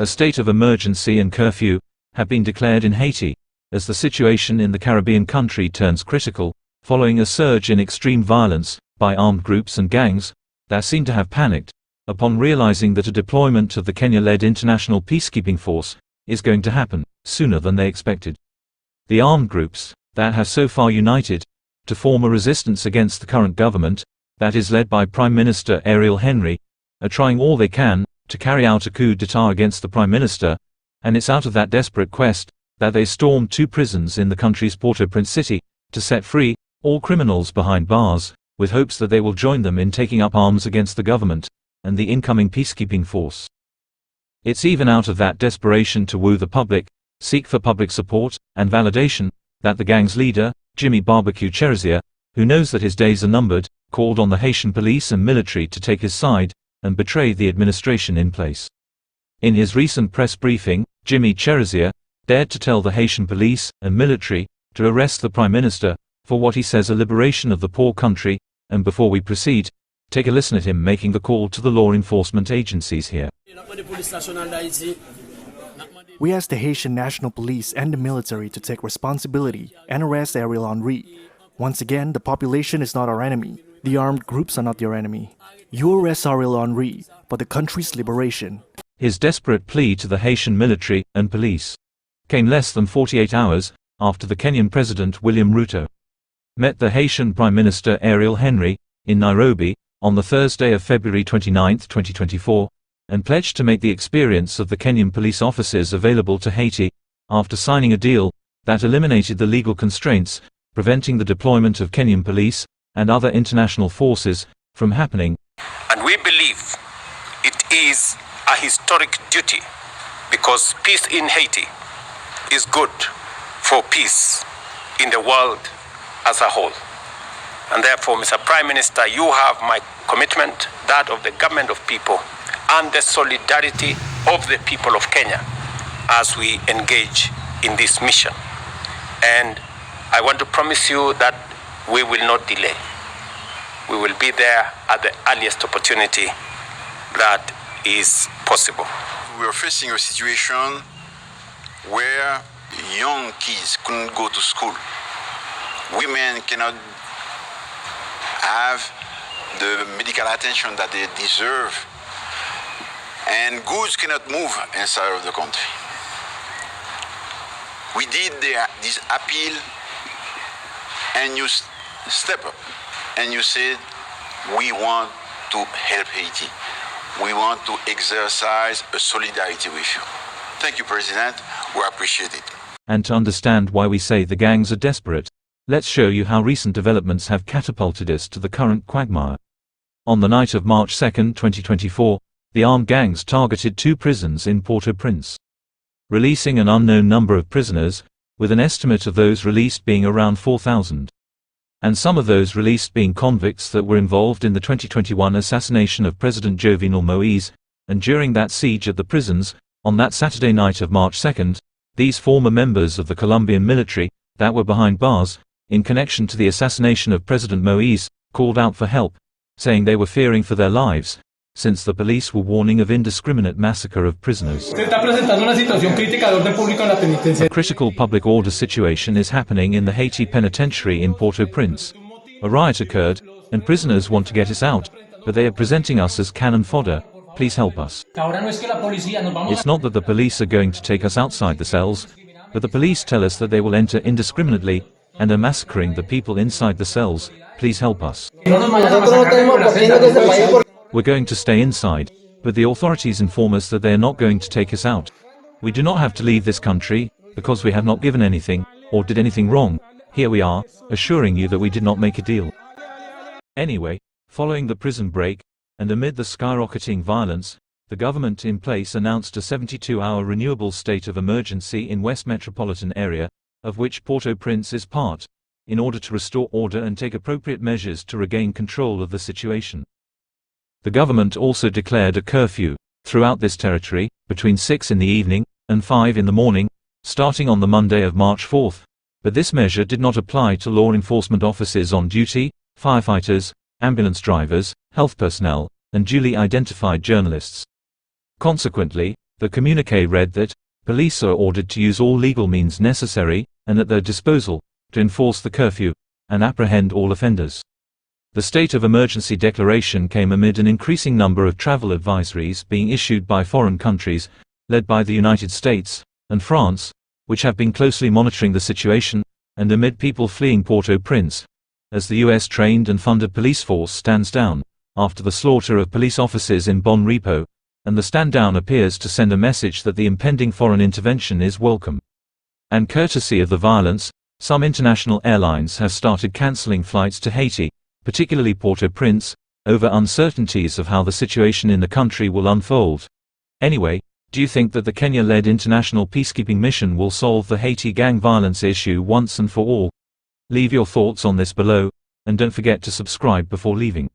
A state of emergency and curfew have been declared in Haiti, as the situation in the Caribbean country turns critical, following a surge in extreme violence by armed groups and gangs that seem to have panicked upon realizing that a deployment of the Kenya-led international peacekeeping force is going to happen sooner than they expected. The armed groups that have so far united to form a resistance against the current government that is led by Prime Minister Ariel Henry are trying all they can to carry out a coup d'état against the Prime Minister, and it's out of that desperate quest that they stormed 2 prisons in the country's Port-au-Prince city to set free all criminals behind bars, with hopes that they will join them in taking up arms against the government and the incoming peacekeeping force. It's even out of that desperation to woo the public, seek for public support and validation, that the gang's leader, Jimmy Barbecue Cherizier, who knows that his days are numbered, called on the Haitian police and military to take his side and betray the administration in place. In his recent press briefing, Jimmy Cherizier dared to tell the Haitian police and military to arrest the Prime Minister for what he says a liberation of the poor country, and before we proceed, take a listen at him making the call to the law enforcement agencies here. We ask the Haitian National Police and the military to take responsibility and arrest Ariel Henry. Once again, the population is not our enemy. The armed groups are not your enemy. You arrest Ariel Henry for the country's liberation. His desperate plea to the Haitian military and police came less than 48 hours after the Kenyan President William Ruto met the Haitian Prime Minister Ariel Henry in Nairobi on the Thursday of February 29, 2024, and pledged to make the experience of the Kenyan police officers available to Haiti after signing a deal that eliminated the legal constraints preventing the deployment of Kenyan police and other international forces from happening. And we believe it is a historic duty because peace in Haiti is good for peace in the world as a whole. And therefore, Mr. Prime Minister, you have my commitment, that of the government of people, and the solidarity of the people of Kenya as we engage in this mission. And I want to promise you that we will not delay. We will be there at the earliest opportunity that is possible. We are facing a situation where young kids couldn't go to school. Women cannot have the medical attention that they deserve, and goods cannot move inside of the country. We did this appeal, and you step up and you said, we want to help Haiti. We want to exercise a solidarity with you. Thank you, President. We appreciate it. And to understand why we say the gangs are desperate, let's show you how recent developments have catapulted us to the current quagmire. On the night of March 2, 2024, the armed gangs targeted 2 prisons in Port-au-Prince, releasing an unknown number of prisoners, with an estimate of those released being around 4,000. And some of those released being convicts that were involved in the 2021 assassination of President Jovenel Moise, and during that siege at the prisons, on that Saturday night of March 2, these former members of the Colombian military that were behind bars, in connection to the assassination of President Moise, called out for help, saying they were fearing for their lives, since the police were warning of indiscriminate massacre of prisoners. A critical public order situation is happening in the Haiti penitentiary in Port-au-Prince. A riot occurred, and prisoners want to get us out, but they are presenting us as cannon fodder. Please help us. It's not that the police are going to take us outside the cells, but the police tell us that they will enter indiscriminately and are massacring the people inside the cells. Please help us. We're going to stay inside, but the authorities inform us that they are not going to take us out. We do not have to leave this country, because we have not given anything, or did anything wrong. Here we are, assuring you that we did not make a deal. Anyway, following the prison break, and amid the skyrocketing violence, the government in place announced a 72-hour renewable state of emergency in West Metropolitan Area, of which Port-au-Prince is part, in order to restore order and take appropriate measures to regain control of the situation. The government also declared a curfew throughout this territory, between 6 in the evening and 5 in the morning, starting on the Monday of March 4, but this measure did not apply to law enforcement officers on duty, firefighters, ambulance drivers, health personnel, and duly identified journalists. Consequently, The communiqué read that police are ordered to use all legal means necessary and at their disposal to enforce the curfew and apprehend all offenders. The state of emergency declaration came amid an increasing number of travel advisories being issued by foreign countries, led by the United States and France, which have been closely monitoring the situation, and amid people fleeing Port-au-Prince, as the US-trained and funded police force stands down after the slaughter of police officers in Bon Repos, and the stand-down appears to send a message that the impending foreign intervention is welcome. And courtesy of the violence, some international airlines have started cancelling flights to Haiti, particularly Port-au-Prince, over uncertainties of how the situation in the country will unfold. Anyway, do you think that the Kenya-led international peacekeeping mission will solve the Haiti gang violence issue once and for all? Leave your thoughts on this below, and don't forget to subscribe before leaving.